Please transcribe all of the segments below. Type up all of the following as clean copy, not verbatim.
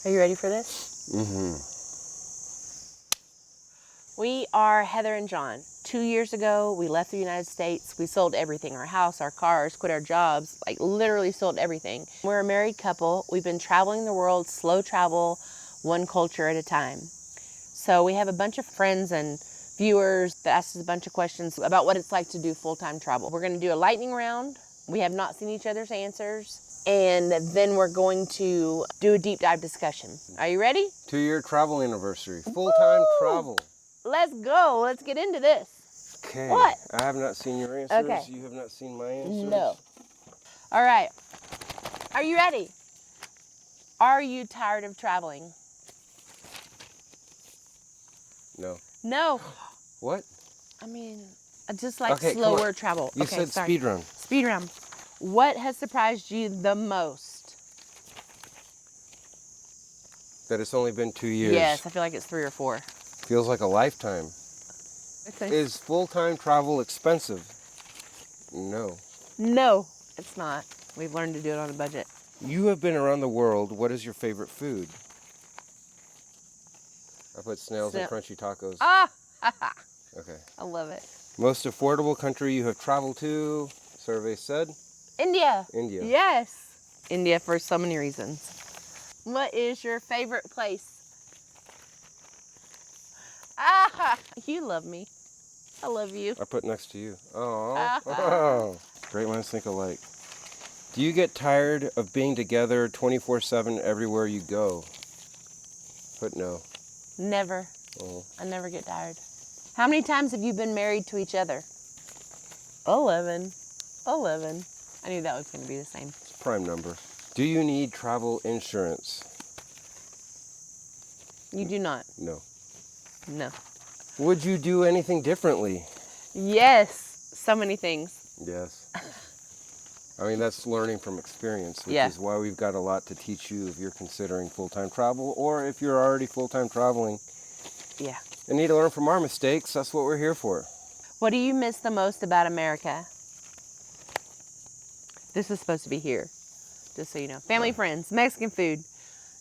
Are you ready for this? Mm-hmm. We are Heather and John. 2 years ago, we left the United States. We sold everything, our house, our cars, quit our jobs, like literally sold everything. We're a married couple. We've been traveling the world, slow travel, one culture at a time. So we have a bunch of friends and viewers that ask us a bunch of questions about what it's like to do full-time travel. We're gonna do a lightning round. We have not seen each other's answers. And then we're going to do a deep dive discussion. Are you ready? 2-year travel anniversary. Full-time travel. Let's go. Let's get into this. Okay. What? I have not seen your answers. Okay. You have not seen my answers. No. All right. Are you ready? Are you tired of traveling? No. No. What? I mean, I just like Okay, slower travel. You Okay, said sorry. speed run. Speed round. What has surprised you the most? That it's only been 2 years. Yes, I feel like it's 3 or 4. Feels like a lifetime. Okay. Is full-time travel expensive? No. No, it's not. We've learned to do it on a budget. You have been around the world. What is your favorite food? I put snails and crunchy tacos. Ah! Okay. I love it. Most affordable country you have traveled to? Survey said. India. India. Yes. India for so many reasons. What is your favorite place? Ah! You love me. I love you. I put next to you. Oh. Oh. Great minds think alike. Do you get tired of being together 24/7 everywhere you go? Put no. Never. Oh. I never get tired. How many times have you been married to each other? 11. 11. I knew that was going to be the same. It's a prime number. Do you need travel insurance? You do not. No. No. Would you do anything differently? Yes. So many things. Yes. I mean, that's learning from experience, which Yeah. is why we've got a lot to teach you if you're considering full-time travel, or if you're already full-time traveling Yeah. and need to learn from our mistakes. That's what we're here for. What do you miss the most about America? This is supposed to be here, just so you know. Family, friends, Mexican food,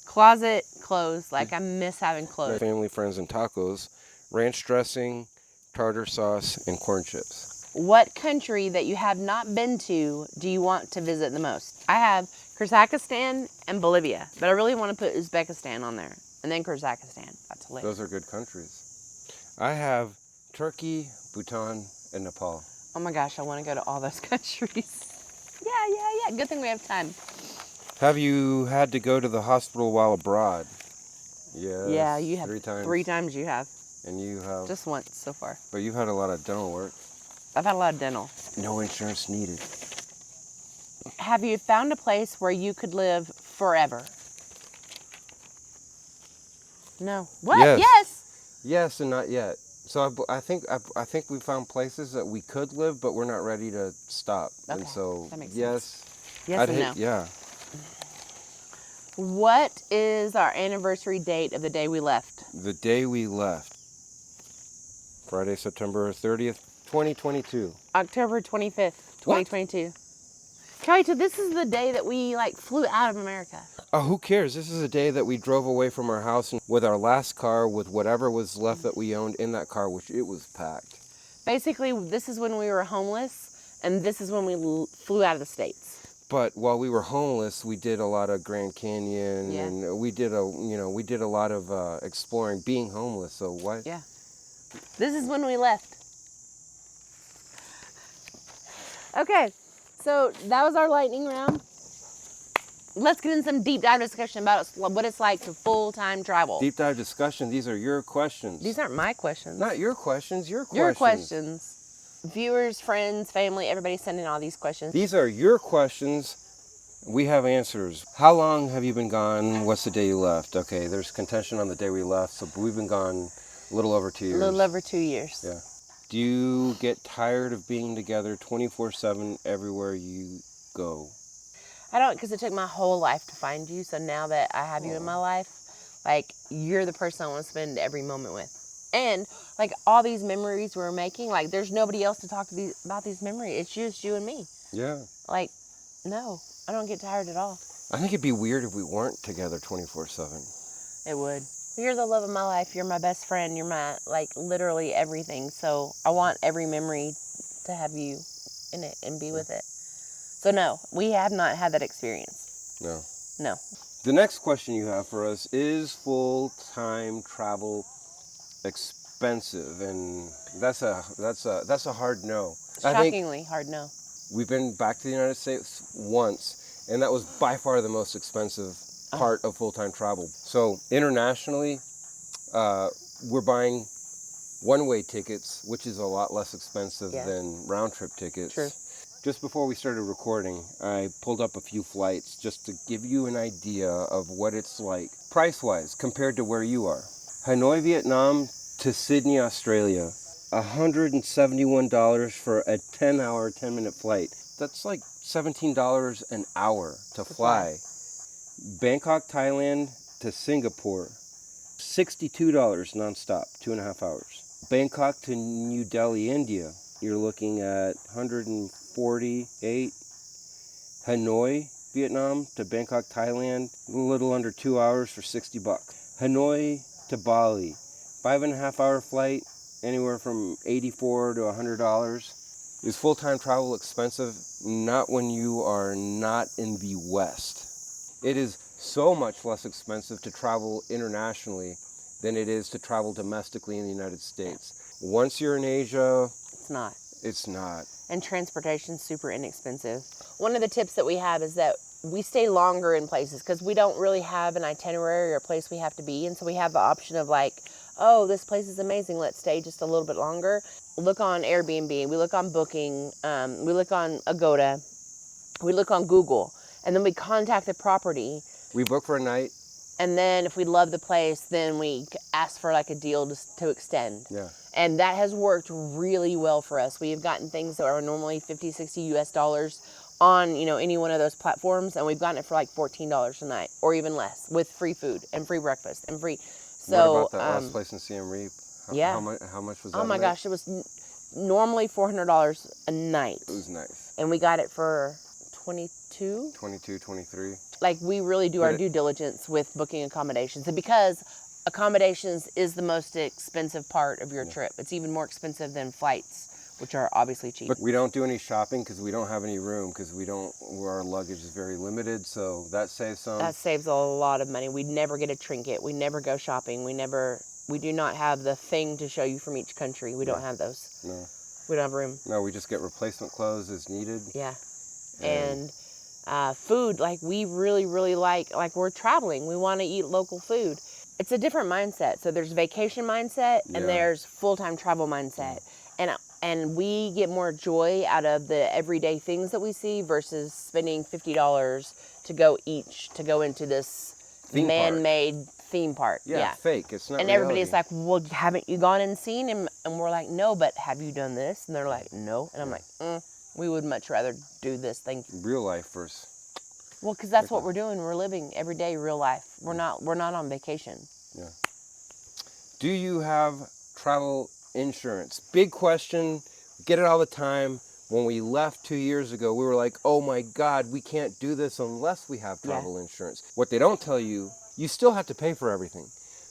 closet, clothes. Like, I miss having clothes. Family, friends, and tacos, ranch dressing, tartar sauce, and corn chips. What country that you have not been to do you want to visit the most? I have Kazakhstan and Bolivia, but I really want to put Uzbekistan on there, and then Kazakhstan. That's hilarious. Those are good countries. I have Turkey, Bhutan, and Nepal. Oh my gosh, I want to go to all those countries. Yeah. Good thing we have time. Have you had to go to the hospital while abroad? Yes. Yeah, you have 3 times. 3 times you have. And you have. Just once so far. But you've had a lot of dental work. I've had a lot of dental. No insurance needed. Have you found a place where you could live forever? No. What? Yes. Yes. Yes, and not yet. So I think we found places that we could live, but we're not ready to stop. Okay, And so that makes yes. sense. Yes and no. Yeah. What is our anniversary date of the day we left? The day we left. Friday, September 30th, 2022. October 25th, 2022. Kelly, so this is the day that we flew out of America. Oh, who cares? This is a day that we drove away from our house with our last car, with whatever was left that we owned in that car, which it was packed. Basically, this is when we were homeless, and this is when we flew out of the States. But while we were homeless, we did a lot of Grand Canyon, Yeah. and we did a lot of exploring, being homeless. So what? Yeah. This is when we left. Okay, so that was our lightning round. Let's get in some deep dive discussion about what it's like to full-time travel. Deep dive discussion. These are your questions. These aren't my questions. Not your questions. Your questions. Your questions. Viewers, friends, family, everybody's sending all these questions. These are your questions. We have answers. How long have you been gone? What's the day you left? Okay, there's contention on the day we left, so we've been gone a little over 2 years. A little over 2 years. Yeah. Do you get tired of being together 24/7 everywhere you go? I don't, because it took my whole life to find you. So now that I have you in my life, you're the person I want to spend every moment with. And all these memories we're making, there's nobody else to talk to about these memories. It's just you and me. Yeah. No, I don't get tired at all. I think it'd be weird if we weren't together 24/7. It would. You're the love of my life. You're my best friend. You're my, like, literally everything. So I want every memory to have you in it and be with it. So no, we have not had that experience. No. No. The next question you have for us is full-time travel expensive, and that's a hard no. Shockingly hard no. We've been back to the United States once, and that was by far the most expensive part of full-time travel. So internationally, we're buying one-way tickets, which is a lot less expensive than round-trip tickets. True. Just before we started recording, I pulled up a few flights just to give you an idea of what it's like price-wise compared to where you are. Hanoi, Vietnam to Sydney, Australia, $171 for a 10-hour, 10-minute flight. That's like $17 an hour to fly. Bangkok, Thailand to Singapore, $62 nonstop, 2.5 hours. Bangkok to New Delhi, India, you're looking at $148. Hanoi, Vietnam to Bangkok, Thailand, a little under 2 hours for $60. Hanoi to Bali, 5.5 hour flight, anywhere from $84 to $100. Is full-time travel expensive? Not when you are not in the West. It is so much less expensive to travel internationally than it is to travel domestically in the United States. Once you're in Asia, It's not. it's not. And transportation's super inexpensive. One of the tips that we have is that we stay longer in places because we don't really have an itinerary or a place we have to be. And so we have the option of like, oh, this place is amazing. Let's stay just a little bit longer. Look on Airbnb. We look on Booking. We look on Agoda. We look on Google. And then we contact the property. We book for a night. And then if we love the place, then we ask for like a deal to extend. Yeah. And that has worked really well for us. We have gotten things that are normally 50, 60 US dollars on, any one of those platforms. And we've gotten it for like $14 a night or even less with free food and free breakfast and free. So, what about that last place in Siem Reap? How much was that? Oh my gosh, it was normally $400 a night. It was nice. And we got it for 22, 23. Like we really do our due diligence with booking accommodations. And because accommodations is the most expensive part of your trip. It's even more expensive than flights, which are obviously cheap. But we don't do any shopping because we don't have any room because our luggage is very limited. So that saves some. That saves a lot of money. We never get a trinket. We never go shopping. We do not have the thing to show you from each country. We don't have those. No. We don't have room. No, we just get replacement clothes as needed. Yeah. And food, like we really, really like we're traveling. We want to eat local food. It's a different mindset. So there's vacation mindset and there's full-time travel mindset. And we get more joy out of the everyday things that we see versus spending $50 to go into this man-made theme park. Yeah, fake. It's not and reality. Everybody's like, well, haven't you gone and seen? And we're like, no, but have you done this? And they're like, no. And I'm like, we would much rather do this thing. Real life first. Well, because that's what we're doing. We're living every day real life. We're not on vacation. Yeah. Do you have travel insurance? Big question. We get it all the time. When we left 2 years ago, we were like, oh my God, we can't do this unless we have travel insurance. What they don't tell you, you still have to pay for everything.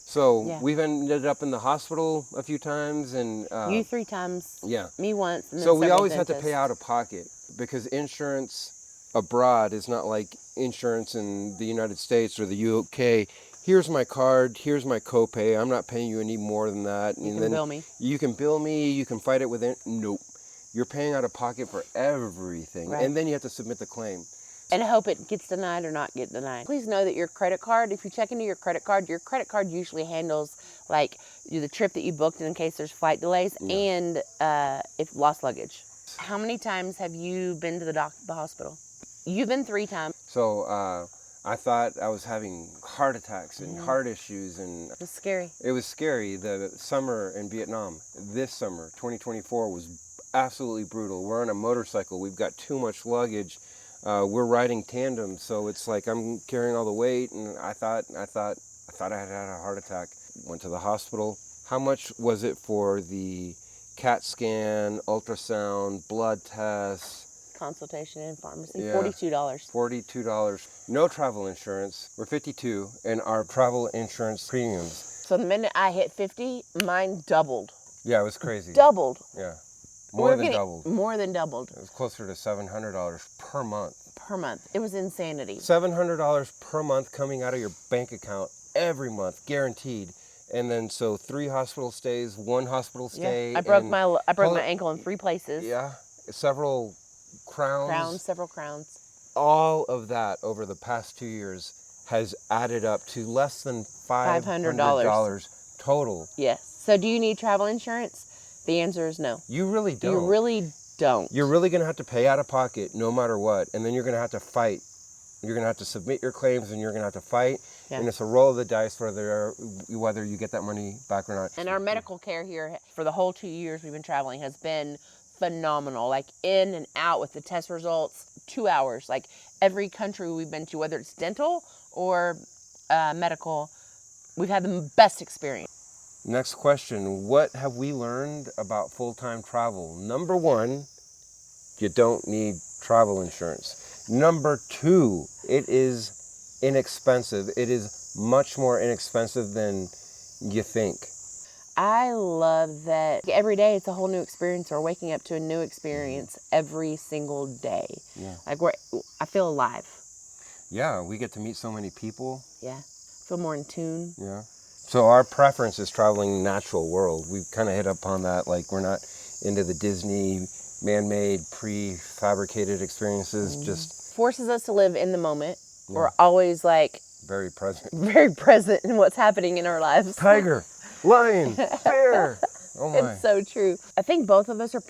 So we've ended up in the hospital a few times. And you 3 times. Yeah. Me once. And then so we always dentists. have to pay out of pocket because insurance abroad is not like insurance in the United States or the UK. Here's my card, here's my copay, I'm not paying you any more than that. You can bill me. You can bill me, you can fight it with it. Nope. You're paying out of pocket for everything. Right. And then you have to submit the claim. And hope it gets denied or not get denied. Please know that your credit card, if you check into your credit card usually handles like the trip that you booked in case there's flight delays and if lost luggage. How many times have you been to the hospital? You've been 3 times. So I thought I was having heart attacks and heart issues. And it was scary. It was scary. The summer in Vietnam, this summer, 2024, was absolutely brutal. We're on a motorcycle. We've got too much luggage. We're riding tandem, so it's like I'm carrying all the weight, and I thought I had a heart attack. Went to the hospital. How much was it for the CAT scan, ultrasound, blood tests, consultation and pharmacy. Yeah. $42. $42. No travel insurance. We're 52, and our travel insurance premiums. So the minute I hit 50, mine doubled. Yeah, it was crazy. Doubled. Yeah. More than doubled. More than doubled. It was closer to $700 per month. Per month. It was insanity. $700 per month coming out of your bank account every month, guaranteed. And then so 3 hospital stays, 1 hospital stay. Yeah. I broke my ankle in 3 places. Yeah. Several crowns. Several crowns. All of that over the past 2 years has added up to less than $500 total. Yes. So do you need travel insurance? The answer is no. You really don't. You really don't. You're really going to have to pay out of pocket no matter what, and then you're going to have to fight. You're going to have to submit your claims, and you're going to have to fight, and it's a roll of the dice whether you get that money back or not. And our medical care here for the whole 2 years we've been traveling has been phenomenal. Like in and out with the test results, 2 hours. Like every country we've been to, whether it's dental or medical, we've had the best experience. Next question, what have we learned about full-time travel? Number 1, you don't need travel insurance. Number 2, it is inexpensive. It is much more inexpensive than you think. I love that every day it's a whole new experience, or waking up to a new experience every single day. Yeah. Like I feel alive. Yeah, we get to meet so many people. Yeah. Feel more in tune. Yeah. So our preference is traveling natural world. We've kind of hit upon that. Like we're not into the Disney man-made, prefabricated experiences. Just forces us to live in the moment. Yeah. We're always like very present in what's happening in our lives. Tiger, lion, bear. Oh my. It's so true. I think both of us are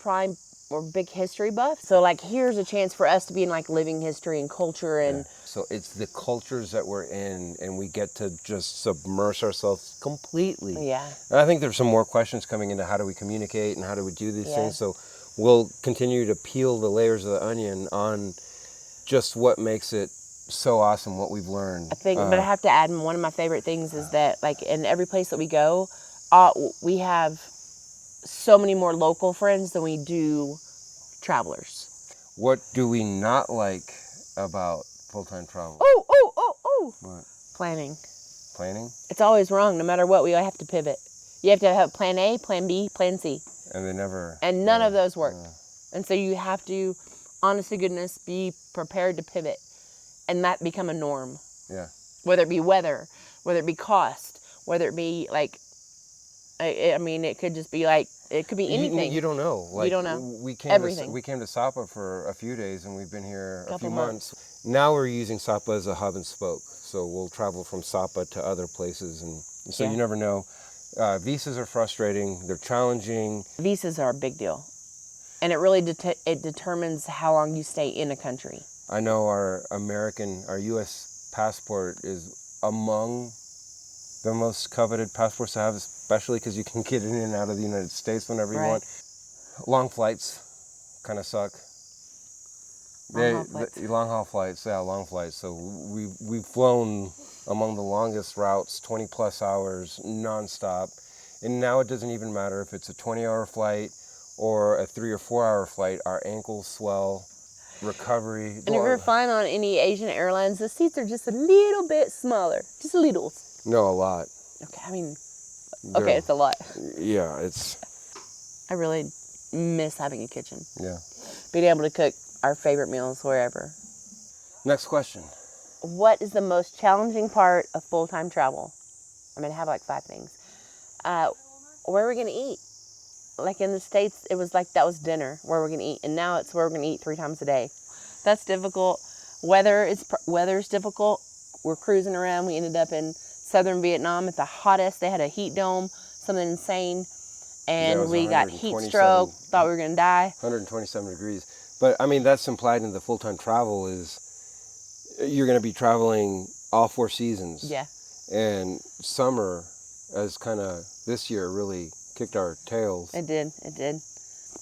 big history buffs. So like here's a chance for us to be in like living history and culture and So it's the cultures that we're in, and we get to just submerge ourselves completely. Yeah. And I think there's some more questions coming into how do we communicate and how do we do these things. So we'll continue to peel the layers of the onion on just what makes it so awesome, what we've learned. I think, but I have to add, one of my favorite things is that like in every place that we go, we have so many more local friends than we do travelers. What do we not like about full-time travel? Oh. What? Planning. Planning? It's always wrong. No matter what, we have to pivot. You have to have plan A, plan B, plan C. And they never... And none of those work. And so you have to, honest to goodness, be prepared to pivot. And that become a norm. Yeah. Whether it be weather, whether it be cost, whether it be like, I mean, it could just be like, it could be anything. You don't know. Like, you don't know. We came to Sapa for a few days, and we've been here a few months. Now we're using Sapa as a hub and spoke. So we'll travel from Sapa to other places. And so you never know. Visas are frustrating. They're challenging. Visas are a big deal. And it really determines how long you stay in a country. I know our U.S. passport is among the most coveted passports to have, especially because you can get in and out of the United States whenever you want. Long flights kind of suck. Long haul flights, yeah, long flights. So we've flown among the longest routes, 20 plus hours, nonstop. And now it doesn't even matter if it's a 20-hour flight or a 3 or 4 hour flight. Our ankles swell. Recovery. And if you're flying on any Asian airlines, the seats are just a little bit smaller. Just a little. No, a lot. Okay, I mean, it's a lot. Yeah, it's... I really miss having a kitchen. Yeah. Being able to cook our favorite meals wherever. Next question. What is the most challenging part of full-time travel? I'm going to have like 5 things. Where are we going to eat? Like in the States, it was like that was dinner, where we're going to eat. And now it's where we're going to eat 3 times a day. That's difficult. Weather's difficult. We're cruising around. We ended up in southern Vietnam at the hottest. They had a heat dome, something insane. And we got heat stroke, thought we were going to die. 127 degrees. But, I mean, that's implied in the full-time travel is you're going to be traveling all 4 seasons. Yeah. And summer, as kind of this year, really kicked our tails. It did.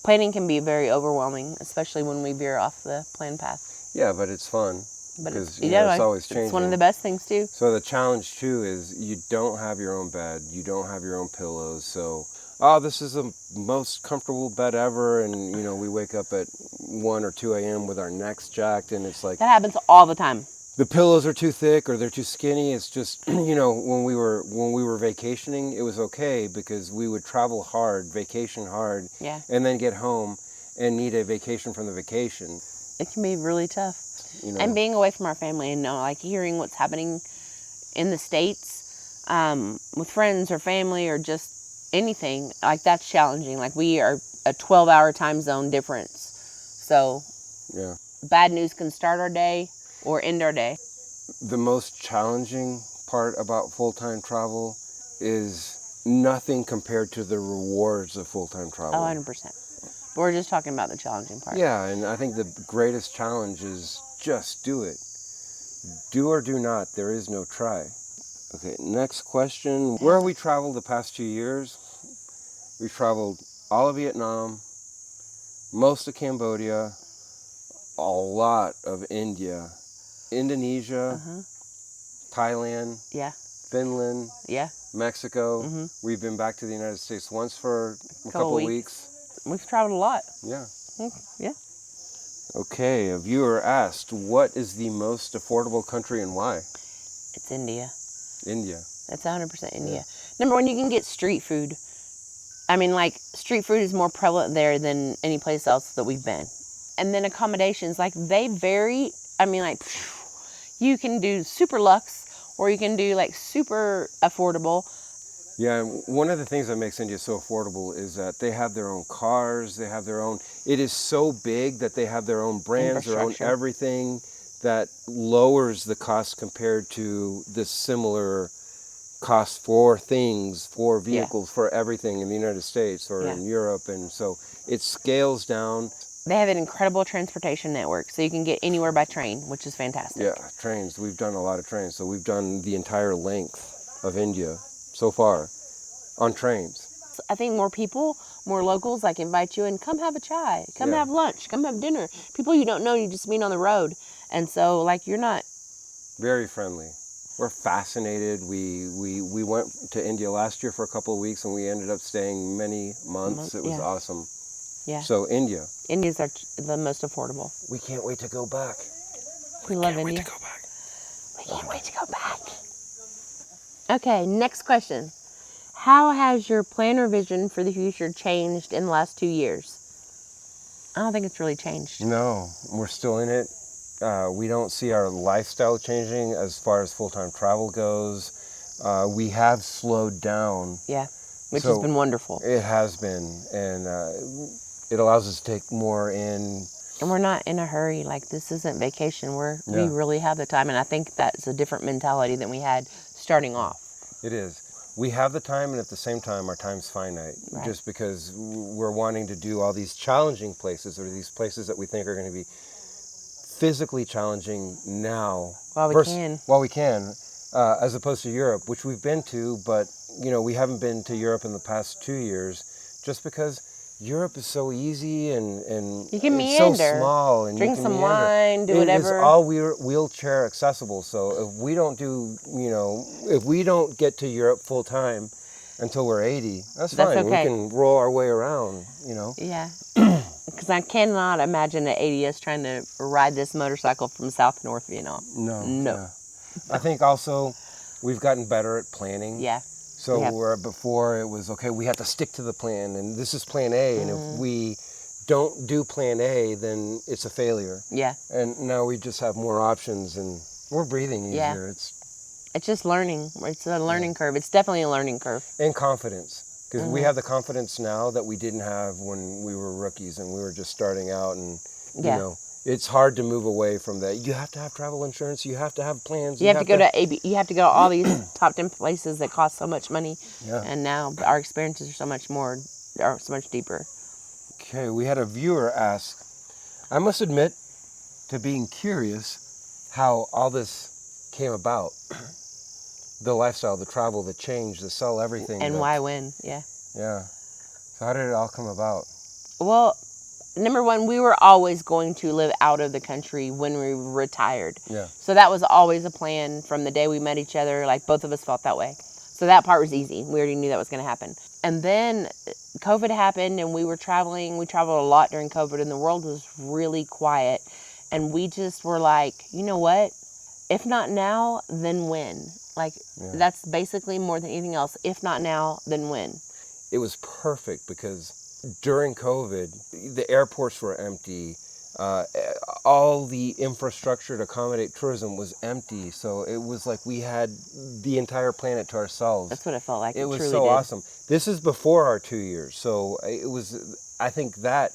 Planning can be very overwhelming, especially when we veer off the planned path. Yeah, but it's fun. But it's always changing. It's one of the best things, too. So the challenge, too, is you don't have your own bed. You don't have your own pillows. So oh, this is the most comfortable bed ever, and you know, we wake up at 1 or 2 a.m. with our necks jacked, and it's like That happens all the time. the pillows are too thick or they're too skinny. It's just, you know, when we were vacationing, it was okay because we would travel hard, vacation hard, Yeah. and then get home and need a vacation from the vacation. It can be really tough. You know, And being away from our family and like hearing what's happening in the States with friends or family or just anything, like that's challenging. Like we are a 12-hour time zone difference. So yeah. bad news can start our day or end our day. The most challenging part about full-time travel is nothing compared to the rewards of full-time travel. 100%. But we're just talking about the challenging part. Yeah, and I think the greatest challenge is just do it. Do or do not. There is no try. Okay, next question. Where have we traveled the past 2 years? We've traveled all of Vietnam, most of Cambodia, a lot of India, Indonesia, Thailand, Yeah. Finland, Yeah. Mexico. We've been back to the United States once for a couple weeks. weeks. We've traveled a lot. Yeah. Yeah. Okay, a viewer asked, what is the most affordable country and why? It's India. India. It's 100% India. Number one, you can get street food. I mean, like, street food is more prevalent there than any place else that we've been. And then accommodations, like, they vary. I mean, like, you can do super luxe or you can do, like, super affordable. Yeah, and one of the things that makes India so affordable is that they have their own cars, they have their own, it is so big that they have their own brands, their own Infrastructure. everything that lowers the cost compared to the similar cost for things, for vehicles, for everything in the United States or in Europe. And so it scales down. They have an incredible transportation network, so you can get anywhere by train, which is fantastic. Yeah, trains. We've done a lot of trains. So we've done the entire length of India so far on trains. I think more people, more locals, like invite you and come have a chai, come have lunch, come have dinner. People you don't know, you just meet on the road. And so, like, you're not... Very friendly. We're fascinated. We went to India last year for a couple of weeks and we ended up staying many months. It was awesome. Yeah. So India. India's the most affordable. We can't wait to go back. We love India. Wait to go back. We can't wait to go back. Okay, next question. How has your plan or vision for the future changed in the last 2 years? I don't think it's really changed. No, we're still in it. We don't see our lifestyle changing as far as full-time travel goes. We have slowed down. Yeah, which has been wonderful. It has been, and it allows us to take more in. And we're not in a hurry. Like, this isn't vacation. We really have the time, and I think that's a different mentality than we had starting off. It is. We have the time, and at the same time, our time's finite. Right. Just because we're wanting to do all these challenging places, or these places that we think are going to be physically challenging now. While we can. As opposed to Europe, which we've been to, but you know, we haven't been to Europe in the past 2 years, just because Europe is so easy and you can it's meander. so small and drink you can some meander. wine, do whatever. It's all wheelchair accessible. So if we don't do, you know, if we don't get to Europe full time until we're 80, that's fine. okay. We can roll our way around, you know. Yeah. Because I cannot imagine at 80 us trying to ride this motorcycle from South to North Vietnam. No. No. I think also we've gotten better at planning. Yeah. So where before it was, okay, we have to stick to the plan, and this is plan A, and if we don't do plan A, then it's a failure. Yeah. And now we just have more options, and we're breathing easier. Yeah. It's just learning. It's a learning curve. It's definitely a learning curve. And confidence, because we have the confidence now that we didn't have when we were rookies and we were just starting out, and you know, it's hard to move away from that. You have to have travel insurance. You have to have plans. You have to go to AB. You have to go to all these top 10 places that cost so much money. Yeah. And now our experiences are so much more, are so much deeper. Okay, we had a viewer ask, I must admit to being curious how all this came about. The lifestyle, the travel, the change, the sell everything. And why when, yeah. Yeah. So how did it all come about? Well, number one, we were always going to live out of the country when we retired. Yeah. So that was always a plan from the day we met each other. Like, both of us felt that way. So that part was easy. We already knew that was going to happen. And then COVID happened and we were traveling. We traveled a lot during COVID and the world was really quiet. And we just were like, you know what? If not now, then when? Like, that's basically more than anything else. If not now, then when? It was perfect because during COVID, the airports were empty. All the infrastructure to accommodate tourism was empty. So it was like we had the entire planet to ourselves. That's what it felt like. It was truly so did. awesome. This is before our 2 years. So it was, I think that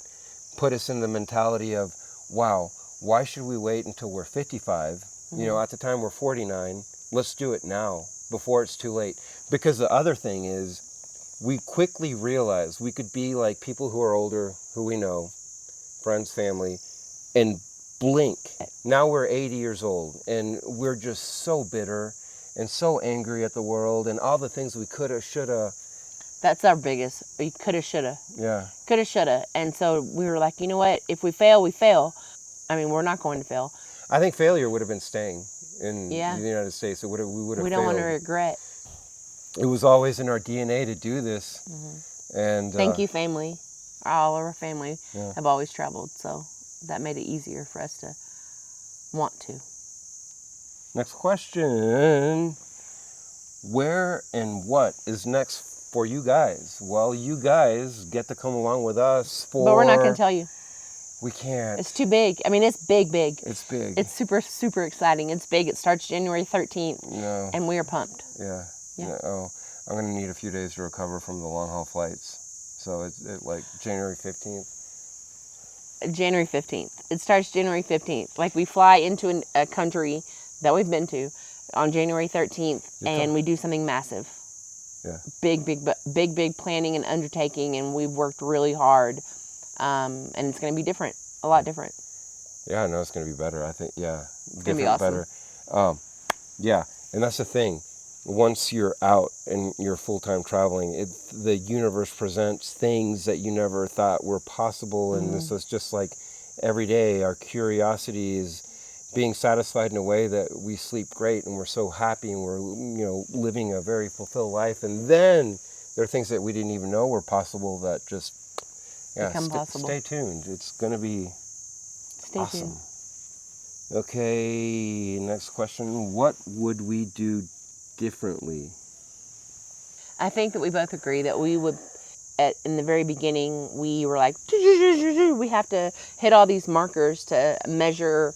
put us in the mentality of, wow, why should we wait until we're 55? You know, at the time we're 49. Let's do it now before it's too late. Because the other thing is, we quickly realized we could be like people who are older, who we know, friends, family, and blink. Now we're 80 years old and we're just so bitter and so angry at the world and all the things we coulda, shoulda. That's our biggest. We coulda, shoulda. Yeah. Coulda, shoulda. And so we were like, you know what? If we fail, we fail. I mean, we're not going to fail. I think failure would have been staying in the United States. We would have failed. We don't want to regret. It was always in our DNA to do this. And thank you, family. All of our family have always traveled, so that made it easier for us to want to. Next question. Where and what is next for you guys? Well, you guys get to come along with us for... But we're not going to tell you. We can't. It's too big. I mean, it's big. It's big. It's super, super exciting. It's big. It starts January 13th. No. And we are pumped. Yeah. Yeah. Oh, I'm going to need a few days to recover from the long haul flights. So it's like January 15th. January 15th. It starts January 15th. Like we fly into a country that we've been to on January 13th and we do something massive. Yeah. Big planning and undertaking, and we've worked really hard. And it's going to be different, a lot different. Yeah, I know it's going to be better. I think, it's going to be awesome. Better. Yeah, and that's the thing. Once you're out and you're full-time traveling, the universe presents things that you never thought were possible. And so it's just like every day our curiosity is being satisfied in a way that we sleep great and we're so happy and we're living a very fulfilled life. And then there are things that we didn't even know were possible that just become possible. Stay tuned. It's going to be awesome. Tuned. Okay, next question. What would we do differently? I think that we both agree that we would, in the very beginning, we were like, we have to hit all these markers to measure,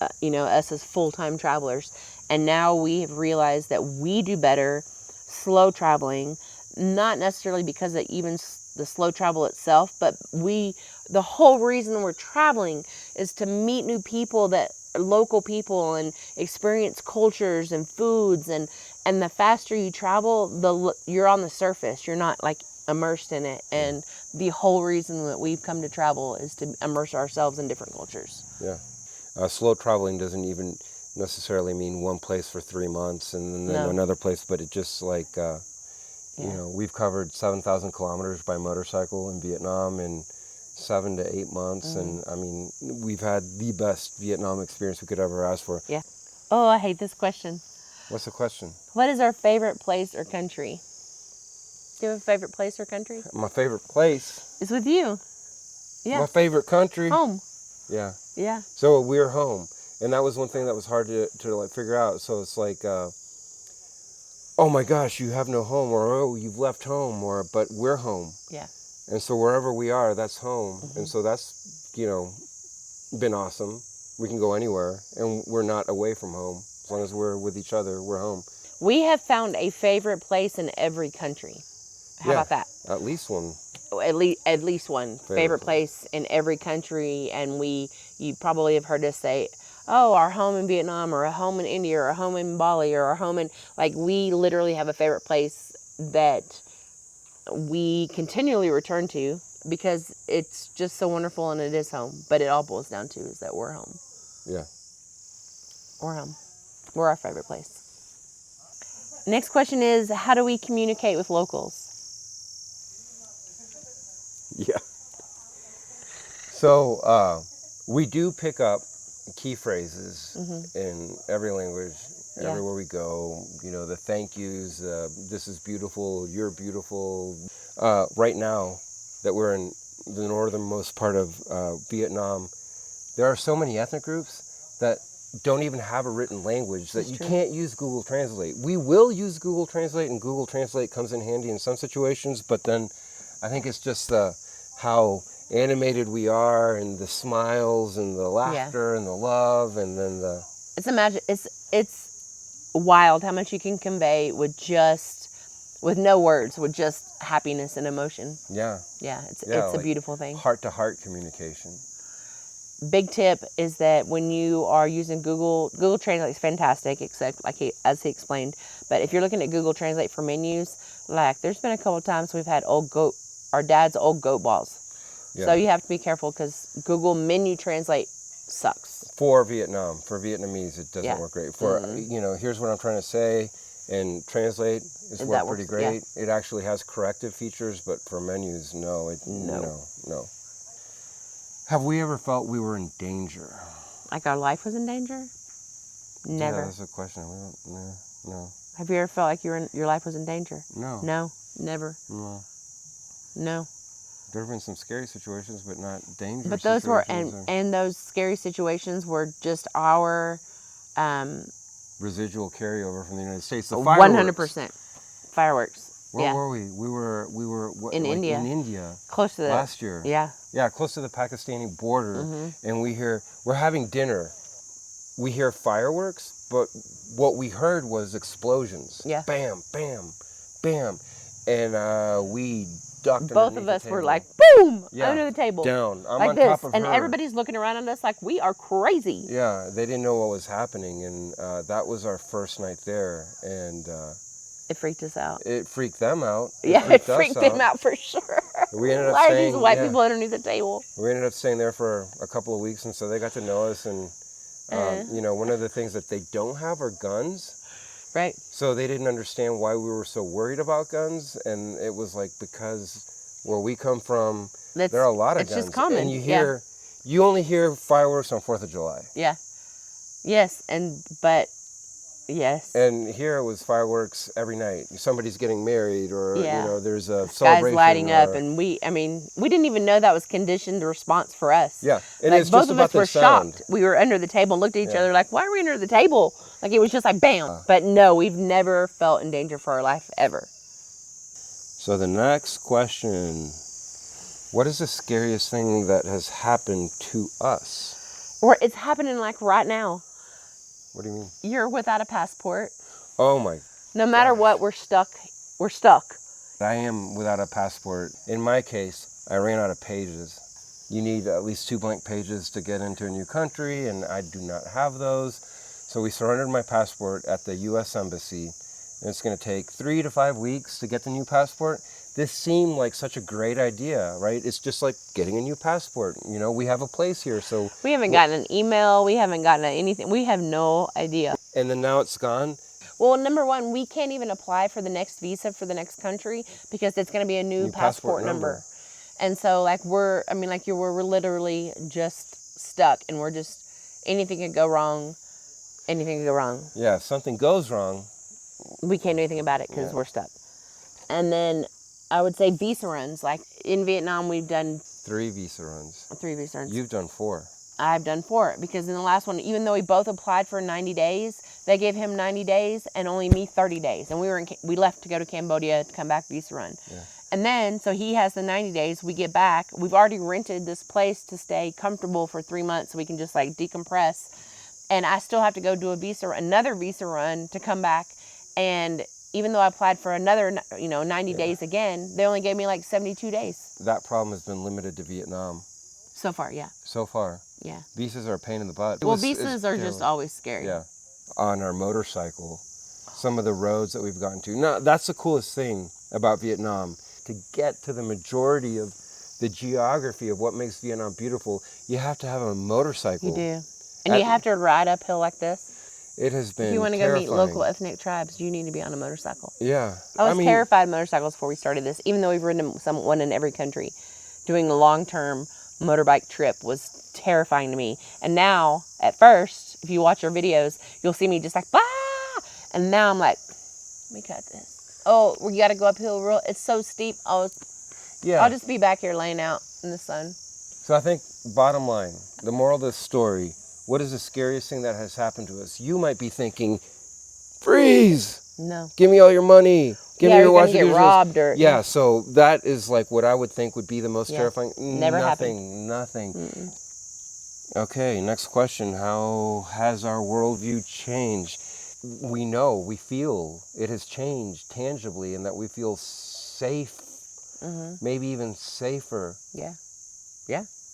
us as full-time travelers. And now we have realized that we do better slow traveling, not necessarily because of even the slow travel itself, but the whole reason we're traveling is to meet new people, that local people, and experience cultures and foods, and the faster you travel, you're on the surface, you're not like immersed in it. And the whole reason that we've come to travel is to immerse ourselves in different cultures. Slow traveling doesn't even necessarily mean one place for 3 months and then another place, but it just like we've covered 7,000 kilometers by motorcycle in Vietnam in 7 to 8 months. And I mean, we've had the best Vietnam experience we could ever ask for. Yeah. Oh, I hate this question. What's the question? What is our favorite place or country? Do you have a favorite place or country? My favorite place is with you. Yeah. My favorite country? Home. Yeah. Yeah. So we're home. And that was one thing that was hard to like figure out. So it's like, oh my gosh, you have no home, or oh, you've left home, but we're home. Yeah. And so wherever we are, that's home. And so that's, been awesome. We can go anywhere and we're not away from home. As long as we're with each other, we're home. We have found a favorite place in every country. How about that? At least one. At least one favorite place in every country. And you probably have heard us say, oh, our home in Vietnam, or a home in India, or a home in Bali, or our home in, like, we literally have a favorite place that we continually return to because it's just so wonderful and it is home. But it all boils down to is that we're home. Yeah. We're home. We're our favorite place. Next question is, how do we communicate with locals? Yeah. So we do pick up key phrases in every language Yeah. everywhere we go. You know, the thank yous, this is beautiful, you're beautiful. Right now that we're in the northernmost part of Vietnam, there are so many ethnic groups that don't even have a written language that you can't use Google Translate. We will use Google Translate, and Google Translate comes in handy in some situations, but then I think it's just how animated we are, and the smiles and the laughter and the love, and then the... It's wild how much you can convey with no words, with just happiness and emotion. Yeah. Yeah, it's like a beautiful thing. Heart-to-heart communication. Big tip is that when you are using Google Translate is fantastic, except as he explained. But if you're looking at Google Translate for menus, like there's been a couple of times we've had our dad's old goat balls. Yeah. So you have to be careful because Google menu translate sucks. For Vietnam, for Vietnamese, it doesn't work great. For you know, here's what I'm trying to say, and translate is worked pretty great. Yeah. It actually has corrective features, but for menus, no. Have we ever felt we were in danger? Like our life was in danger? Never. Yeah, that's a question. No. Have you ever felt like your life was in danger? No. No, never. No. There have been some scary situations, but not dangerous. But those were, and those scary situations were just our residual carryover from the United States. The fireworks. 100% fireworks. Where were we? We were in India. In India. Close to last year. Yeah. Yeah, close to the Pakistani border, and we're having dinner. We hear fireworks, but what we heard was explosions. Yeah. Bam, bam, bam, and we ducked. Both of us were like, boom, under the table. Down. I'm like on this. top of her. And everybody's looking around at us like we are crazy. Yeah, they didn't know what was happening, and that was our first night there, and it freaked us out. It freaked them out. It freaked them out for sure. We ended up Why staying, are these white people underneath the table? We ended up staying there for a couple of weeks, and so they got to know us, and you know, one of the things that they don't have are guns. Right. So they didn't understand why we were so worried about guns, and it was like because where we come from, there are a lot of guns. It's just common. And you only hear fireworks on 4th of July. Yeah. Yes, yes. And here it was fireworks every night. Somebody's getting married, or you know, there's a Sky's celebration. lighting up, and we didn't even know that was conditioned response for us. Yeah, and like, both of us were shocked. We were under the table and looked at each other like, "Why are we under the table?" Like it was just like bam. But no, we've never felt in danger for our life ever. So the next question: what is the scariest thing that has happened to us? Or it's happening like right now. What do you mean? You're without a passport. Oh my. No matter what, we're stuck. We're stuck. I am without a passport. In my case, I ran out of pages. You need at least 2 blank pages to get into a new country, and I do not have those. So we surrendered my passport at the U.S. Embassy, and it's going to take 3 to 5 weeks to get the new passport. This seemed like such a great idea, right? It's just like getting a new passport. You know, we have a place here, so... We haven't gotten an email. We haven't gotten anything. We have no idea. And then now it's gone? Well, number one, we can't even apply for the next visa for the next country because it's going to be a new passport number. And so, like, we're literally just stuck, and we're just, anything could go wrong. Anything could go wrong. Yeah, if something goes wrong... We can't do anything about it because we're stuck. And then... I would say visa runs. Like in Vietnam, we've done 3 visa runs. 3 visa runs. You've done 4. I've done 4 because in the last one, even though we both applied for 90 days, they gave him 90 days and only me 30 days. And we left to go to Cambodia to come back visa run. Yeah. And then, so he has the 90 days. We get back. We've already rented this place to stay comfortable for 3 months so we can just like decompress. And I still have to go do another visa run to come back. And even though I applied for another, 90 days again, they only gave me like 72 days. That problem has been limited to Vietnam. So far, yeah. So far. Yeah. Visas are a pain in the butt. Visas are just always scary. Yeah. On our motorcycle, some of the roads that we've gotten to. Now, that's the coolest thing about Vietnam. To get to the majority of the geography of what makes Vietnam beautiful, you have to have a motorcycle. You do. And you have to ride uphill like this. It has been If you want to go terrifying. meet local ethnic tribes, you need to be on a motorcycle. Yeah. I was terrified of motorcycles before we started this, even though we've ridden one in every country. Doing a long-term motorbike trip was terrifying to me. And now, at first, if you watch our videos, you'll see me just like, bah! And now I'm like, let me cut this. Oh, we got to go uphill real. It's so steep. I'll just be back here laying out in the sun. So I think, bottom line, the moral of this story, what is the scariest thing that has happened to us? You might be thinking, freeze! No. Give me all your money. Give me your watch get robbed or yeah. So that is like what I would think would be the most terrifying. Never happened. Nothing. Mm-mm. Okay, next question. How has our worldview changed? We know, we feel it has changed tangibly, in that we feel safe, maybe even safer. Yeah.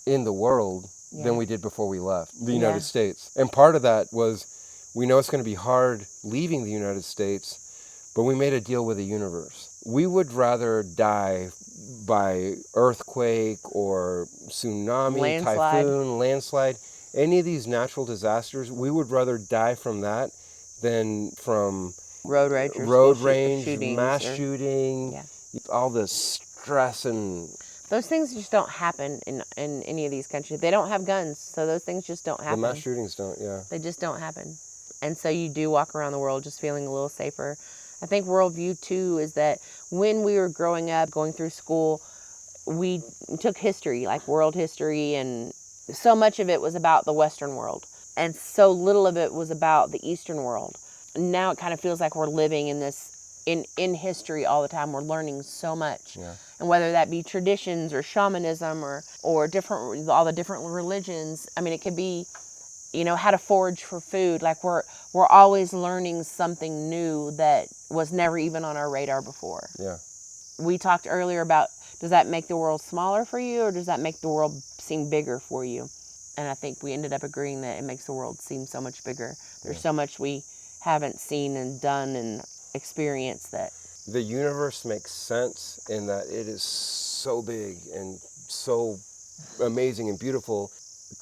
In the world than we did before we left the United States. And part of that was, we know it's going to be hard leaving the United States, but we made a deal with the universe. We would rather die by earthquake or tsunami, typhoon, landslide, any of these natural disasters. We would rather die from that than from road rage, mass shooting, all this stress. And those things just don't happen in any of these countries. They don't have guns, so those things just don't happen. The mass shootings don't, They just don't happen. And so you do walk around the world just feeling a little safer. I think worldview, too, is that when we were growing up, going through school, we took history, like world history, and so much of it was about the Western world. And so little of it was about the Eastern world. Now it kind of feels like we're living in this, in history all the time. We're learning so much. Yeah. And whether that be traditions or shamanism or different, all the different religions. I mean, it could be, how to forage for food. Like we're always learning something new that was never even on our radar before. Yeah. We talked earlier about, does that make the world smaller for you, or does that make the world seem bigger for you? And I think we ended up agreeing that it makes the world seem so much bigger. There's so much we haven't seen and done and experienced that. The universe makes sense in that it is so big and so amazing and beautiful.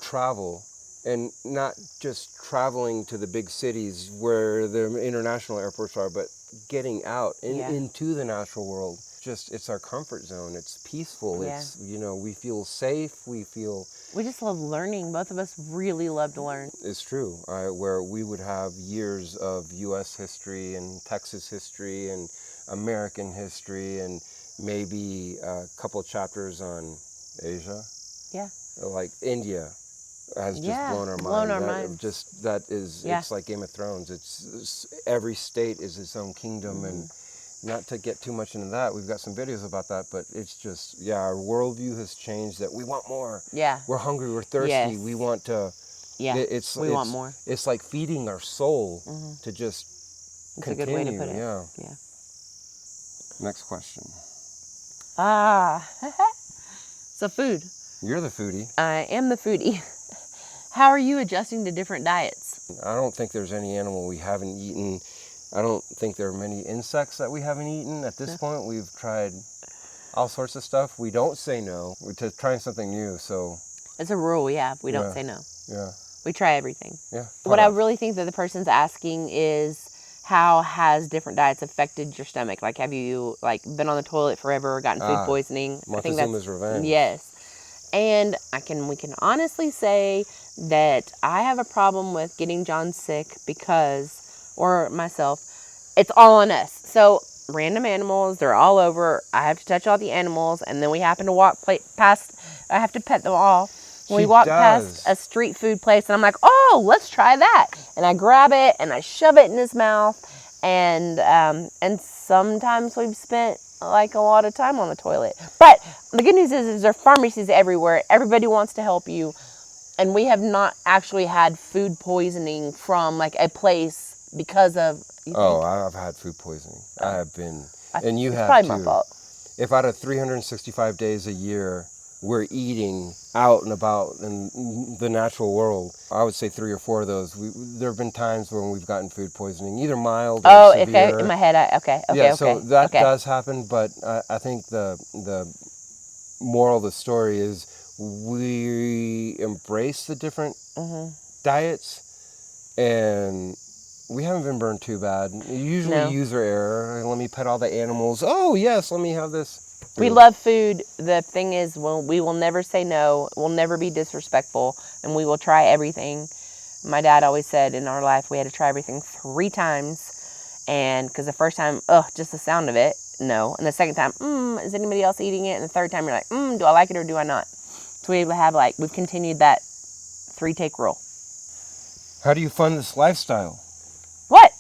Travel, and not just traveling to the big cities where the international airports are, but getting out into the natural world. It's our comfort zone. It's peaceful. It's, we feel safe. We just love learning. Both of us really love to learn. It's true. Where we would have years of U.S. history and Texas history and American history, and maybe a couple of chapters on Asia. Yeah. Like India has just blown our minds. It's like Game of Thrones. It's every state is its own kingdom, and not to get too much into that. We've got some videos about that, but it's just, our worldview has changed, that we want more. Yeah. We're hungry, we're thirsty, we want to, we want more. It's like feeding our soul to just It's continue. a good way to put it. Yeah. Yeah. Next question. So food. You're the foodie. I am the foodie. How are you adjusting to different diets? I don't think there's any animal we haven't eaten. I don't think there are many insects that we haven't eaten. At this point, we've tried all sorts of stuff. We don't say no. We're just trying something new, so. It's a rule we have. We don't say no. Yeah. We try everything. Yeah. What I really think that the person's asking is, how has different diets affected your stomach? Like, have you been on the toilet forever or gotten food poisoning? Montezuma's Revenge. Yes. And we can honestly say that I have a problem with getting John sick or myself, it's all on us. So random animals, they're all over. I have to touch all the animals, and then we happen to walk past, I have to pet them all. We walk past a street food place, and I'm like, oh, let's try that. And I grab it, and I shove it in his mouth. And sometimes we've spent a lot of time on the toilet. But the good news is there are pharmacies everywhere. Everybody wants to help you. And we have not actually had food poisoning from a place because of. I've had food poisoning. I have been, and you have too. It's probably my fault. If out of 365 days a year we're eating out and about in the natural world, I would say 3 or 4 of those. There have been times when we've gotten food poisoning, either mild or severe. Okay, in my head, so that does happen, but I think the moral of the story is we embrace the different diets, and we haven't been burned too bad. Usually user error. Let me pet all the animals. Oh, yes, let me have this. We love food. The thing is, we will never say no. We'll never be disrespectful, and we will try everything. My dad always said in our life we had to try everything 3 times. And because the first time, just the sound of it, no. And the second time, is anybody else eating it? And the third time, you're like, do I like it or do I not? So we've continued that 3-take rule. How do you fund this lifestyle? What?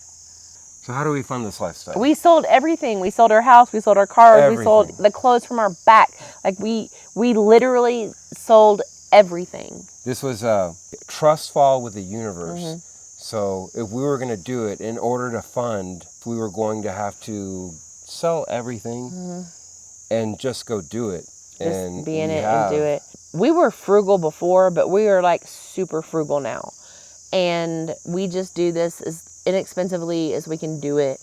So how do we fund this lifestyle? We sold everything. We sold our house. We sold our cars. Everything. We sold the clothes from our back. Like we literally sold everything. This was a trust fall with the universe. So if we were going to do it, in order to fund, we were going to have to sell everything and just go do it. Just be in it and do it. We were frugal before, but we are like super frugal now. And we just do this as inexpensively as we can do it.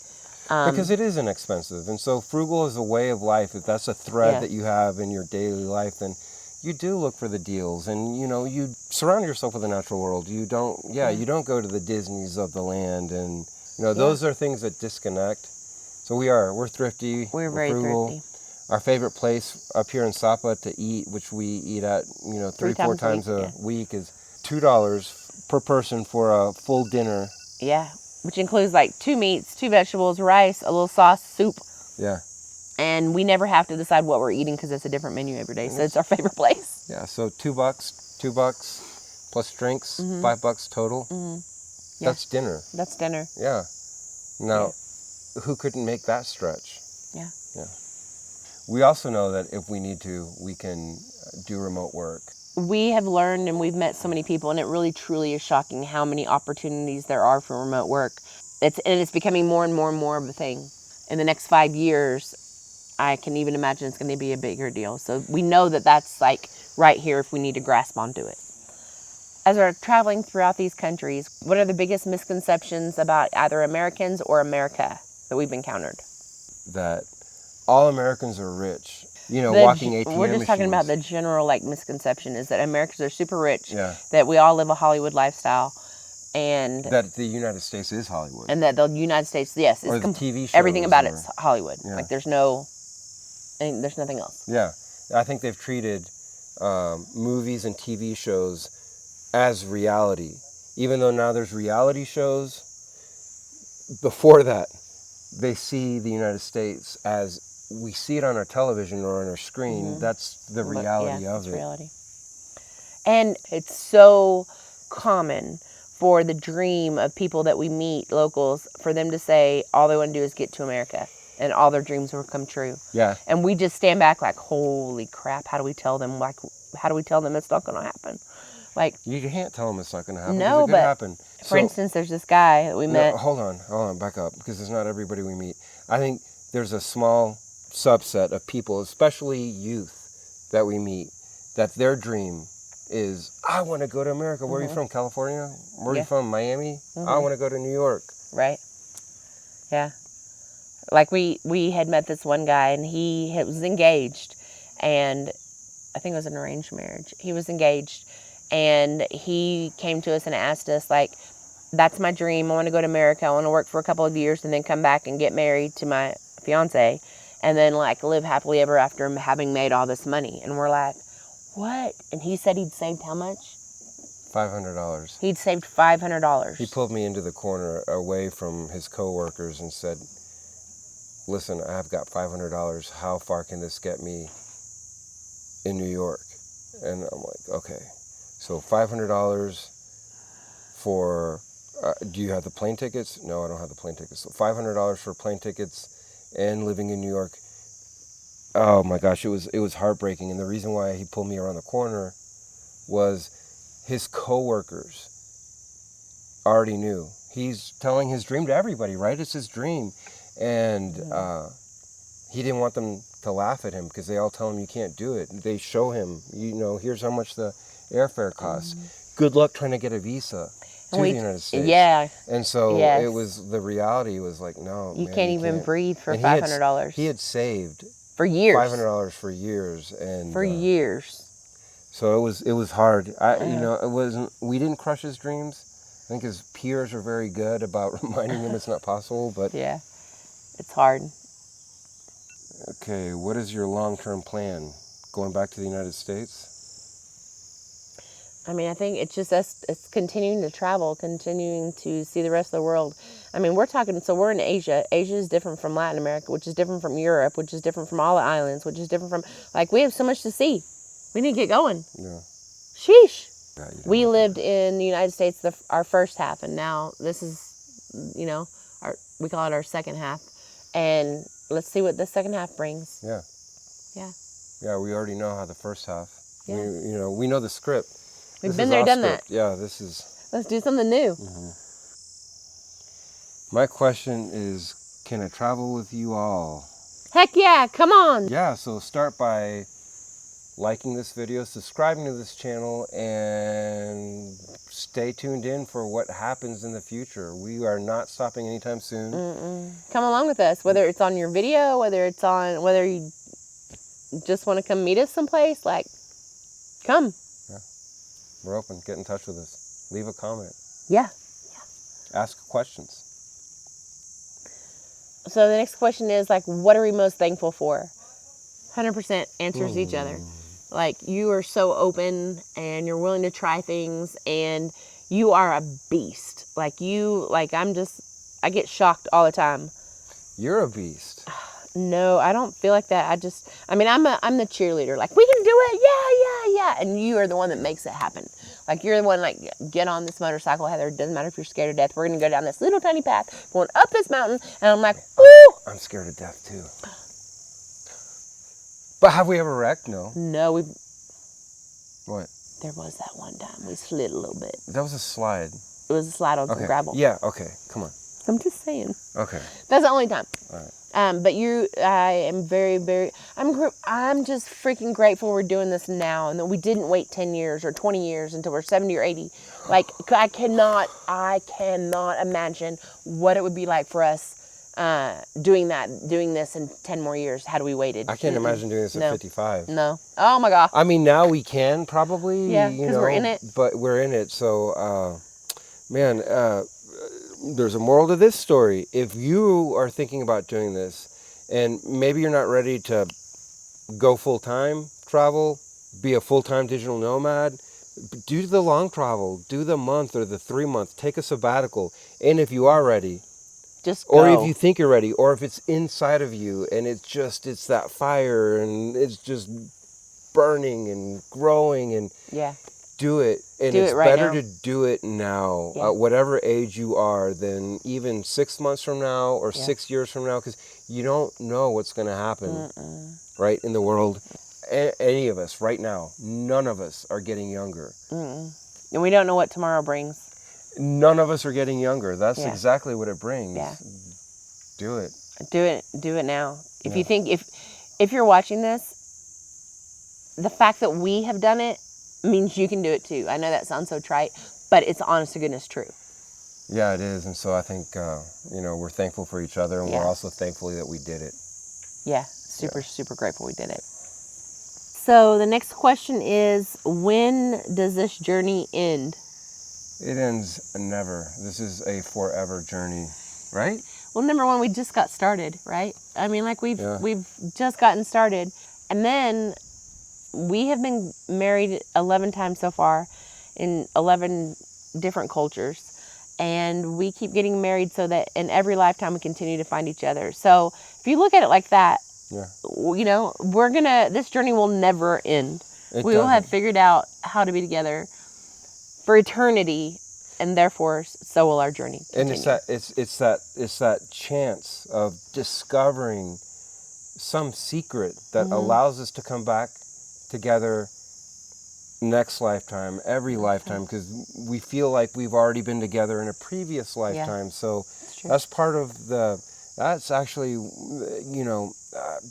Because it is inexpensive. And so frugal is a way of life. If that's a thread that you have in your daily life, then you do look for the deals. And, you surround yourself with the natural world. You don't go to the Disneys of the land. And, those are things that disconnect. So we're thrifty. We're very frugal. thrifty. Our favorite place up here in Sapa to eat, which we eat at, 3-4 times a week, is $2 per person for a full dinner. Yeah, which includes like 2 meats, 2 vegetables, rice, a little sauce, soup. Yeah. And we never have to decide what we're eating because it's a different menu every day. So it's our favorite place. Yeah, so $2 plus drinks, $5 total. Yeah. That's dinner. That's dinner. Yeah. Now, who couldn't make that stretch? Yeah. Yeah. We also know that if we need to, we can do remote work. We have learned and we've met so many people, and it really truly is shocking how many opportunities there are for remote work. It's becoming more and more and more of a thing. In the next 5 years, I can even imagine it's going to be a bigger deal. So we know that that's like right here if we need to grasp onto it. As we're traveling throughout these countries, what are the biggest misconceptions about either Americans or America that we've encountered? That all Americans are rich. Walking ATM We're just talking machines. about the general misconception is that Americans are super rich, Yeah. that we all live a Hollywood lifestyle, and that the United States is Hollywood. And that the United States, yes, or the TV shows. Everything about it's Hollywood. Yeah. Like there's nothing else. Yeah. I think they've treated movies and TV shows as reality. Even though now there's reality shows, before that, they see the United States as we see it on our television or on our screen. That's the reality of it. Reality. And it's so common for the dream of people that we meet, locals, for them to say all they want to do is get to America and all their dreams will come true. Yeah. And we just stand back like, holy crap, how do we tell them it's not going to happen? Like, you can't tell them it's not going to happen. No, it could happen. For instance, there's this guy that we met. Hold on, back up, because it's not everybody we meet. I think there's a small subset of people, especially youth, that we meet, that their dream is, I want to go to America. Where are you from? California? Where are you from? Miami? I want to go to New York. Right. Yeah. Like we had met this one guy, and he was engaged, and I think it was an arranged marriage. He was engaged, and he came to us and asked us, like, that's my dream. I want to go to America. I want to work for a couple of years and then come back and get married to my fiance and then live happily ever after having made all this money. And we're like, what? And he said he'd saved how much? $500. He'd saved $500. He pulled me into the corner away from his coworkers and said, listen, I've got $500. How far can this get me in New York? And I'm like, okay. So $500 for, do you have the plane tickets? No, I don't have the plane tickets. So $500 for plane tickets and living in New York. Oh my gosh, it was heartbreaking. And the reason why he pulled me around the corner was his coworkers already knew. He's telling his dream to everybody, right? It's his dream. And he didn't want them to laugh at him because they all tell him you can't do it. They show him, here's how much the airfare costs. Good luck trying to get a visa to the United States. Yeah. And so it was, the reality was like, no, you can't even breathe for $500. He had saved for years. $500 for years. And for years. So it was hard. We didn't crush his dreams. I think his peers are very good about reminding him it's not possible, but yeah, it's hard. Okay, what is your long-term plan? Going back to the United States? I mean, I think it's just us. It's continuing to travel, continuing to see the rest of the world. I mean, we're talking. So we're in Asia. Asia is different from Latin America, which is different from Europe, which is different from all the islands, which is different from. Like, we have so much to see. We need to get going. Yeah. Sheesh. Yeah, We lived in the United States our first half, and now this is, you know, we call it our second half, and let's see what the second half brings. Yeah. Yeah. Yeah, we already know how the first half. Yeah. We know the script. We've been there, done that. Yeah, this is. Let's do something new. My question is, can I travel with you all? Heck yeah, come on. Yeah, so start by liking this video, subscribing to this channel, and stay tuned in for what happens in the future. We are not stopping anytime soon. Come along with us, whether it's on your video, whether you just want to come meet us someplace, like, come. Yeah. We're open. Get in touch with us. Leave a comment. Yeah. Ask questions. So the next question is, like, what are we most thankful for? 100% answers each other. Like, you are so open and you're willing to try things, and you are a beast. Like, I get shocked all the time. You're a beast. No, I don't feel like that. I'm the cheerleader. Like, we can do it. Yeah. And you are the one that makes it happen. Like, you're the one, like, get on this motorcycle, Heather. It doesn't matter if you're scared to death. We're going to go down this little tiny path, going up this mountain. And I'm like, woo! I'm scared to death, too. But have we ever wrecked? No. No, What? there was that one time. We slid a little bit. That was a slide. It was a slide on some gravel. Yeah, okay. Come on. I'm just saying. Okay. That's the only time. All right. But I am very, very, I'm just freaking grateful we're doing this now, and that we didn't wait 10 years or 20 years until we're 70 or 80. Like, I cannot imagine what it would be like for us doing this in 10 more years had we waited. I can't imagine doing this at 55. No. Oh my God. I mean, now we can probably, Yeah, because we're in it. But we're in it, so, there's a moral to this story. If you are thinking about doing this, and maybe you're not ready to go full-time travel, be a full-time digital nomad, do the long travel, do the month or the 3 month, take a sabbatical. And if you are ready, just go. or if you think you're ready, or if it's inside of you and it's that fire and it's just burning and growing, and do it. And it's better to do it now, at whatever age you are, than even 6 months from now or 6 years from now, because you don't know what's going to happen, right, in the world. Any of us right now, none of us are getting younger. And we don't know what tomorrow brings. None of us are getting younger. That's exactly what it brings. Yeah. Do it. Do it now. If you think, if you're watching this, the fact that we have done it means you can do it too. I know that sounds so trite, but it's honest to goodness true. Yeah, it is. And so I think, we're thankful for each other, and we're also thankful that we did it. Yeah, super grateful we did it. So the next question is, when does this journey end? It ends never. This is a forever journey, right? Well, number one, we just got started, right? I mean, like, we've just gotten started. And then we have been married 11 times so far in 11 different cultures. And we keep getting married so that in every lifetime we continue to find each other. So if you look at it like that, this journey will never end. We will have figured out how to be together for eternity, and therefore so will our journey continue. And it's that chance of discovering some secret that allows us to come back together next lifetime, every lifetime, because we feel like we've already been together in a previous lifetime. So that's part of that's actually,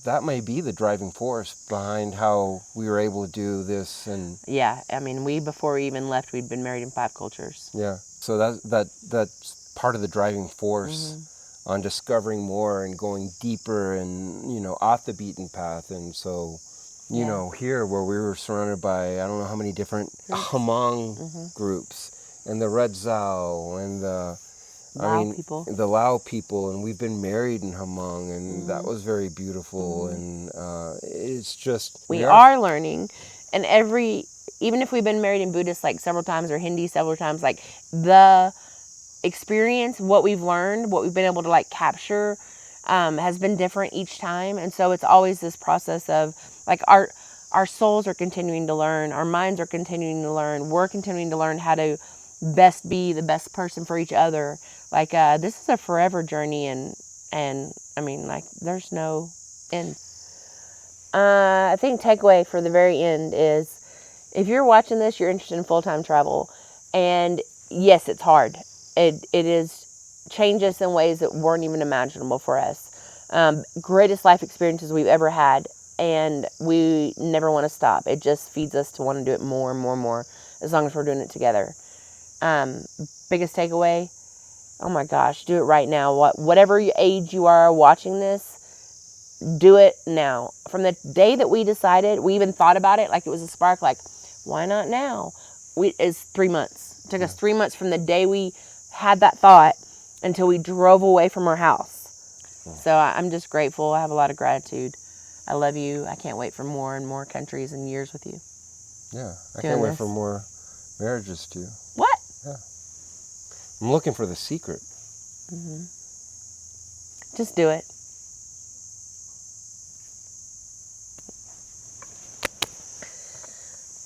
that may be the driving force behind how we were able to do this. And I mean, before we even left, we'd been married in 5 cultures. Yeah, so that's part of the driving force on discovering more and going deeper and, off the beaten path. And so, here where we were surrounded by, I don't know how many different Hmong groups, and the Red Zao, and the Lao people, and we've been married in Hmong, and that was very beautiful. And it's just we are learning, and every even if we've been married in Buddhist like several times or Hindi several times, like the experience, what we've learned, what we've been able to like capture has been different each time. And so it's always this process of like our souls are continuing to learn, our minds are continuing to learn, we're continuing to learn how to best be the best person for each other. Like this is a forever journey, and I mean, like, there's no end. I think takeaway for the very end is, if you're watching this, you're interested in full-time travel, and yes, it's hard. It is changed us in ways that weren't even imaginable for us. Greatest life experiences we've ever had, and we never want to stop. It just feeds us to want to do it more and more and more, as long as we're doing it together. Biggest takeaway, oh my gosh, do it right now. Whatever age you are watching this, do it now. From the day that we decided, we even thought about it, like it was a spark, like, why not now? It's 3 months. It took us 3 months from the day we had that thought until we drove away from our house. So I'm just grateful. I have a lot of gratitude. I love you. I can't wait for more and more countries and years with you. Yeah, I can't wait for more marriages too. What? Yeah. I'm looking for the secret. Just do it.